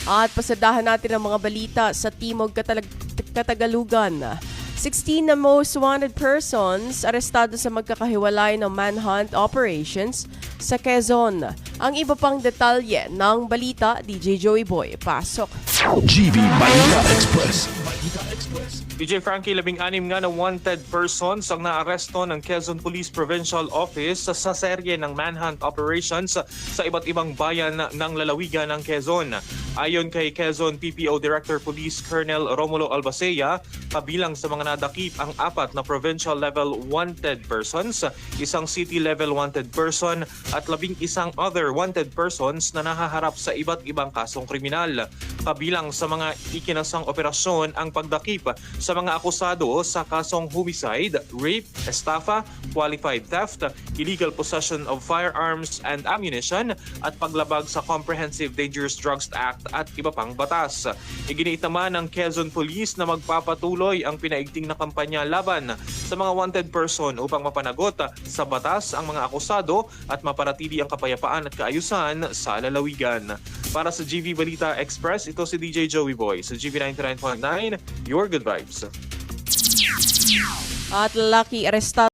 At pasadahan natin ang mga balita sa Timog Katagalugan. 16 na most wanted persons arestado sa magkakahiwalay ng manhunt operations sa Quezon. Ang iba pang detalye ng balita, DJ Joey Boy. Pasok. GV Balita Express. DJ Frankie, 16 nga na wanted persons ang naaresto ng Quezon Police Provincial Office sa serye ng manhunt operations sa iba't ibang bayan ng lalawigan ng Quezon. Ayon kay Quezon PPO Director Police Colonel Romulo Albacea, kabilang sa mga nadakip ang 4 na provincial level wanted persons, isang city level wanted person at 11 other wanted persons na nahaharap sa iba't ibang kasong kriminal. Kabilang sa mga ikinasang operasyon ang pagdakip sa mga akusado sa kasong homicide, rape, estafa, qualified theft, illegal possession of firearms and ammunition at paglabag sa Comprehensive Dangerous Drugs Act at iba pang batas. Iginiit naman ng Quezon Police na magpapatuloy ang pinaigting na kampanya laban sa mga wanted person upang mapanagot sa batas ang mga akusado at mapanatili ang kapayapaan at kaayusan sa lalawigan. Para sa GV Balita Express, ito si DJ Joey Boy sa GV 99.9, Your Good Vibes. At lalaki arestado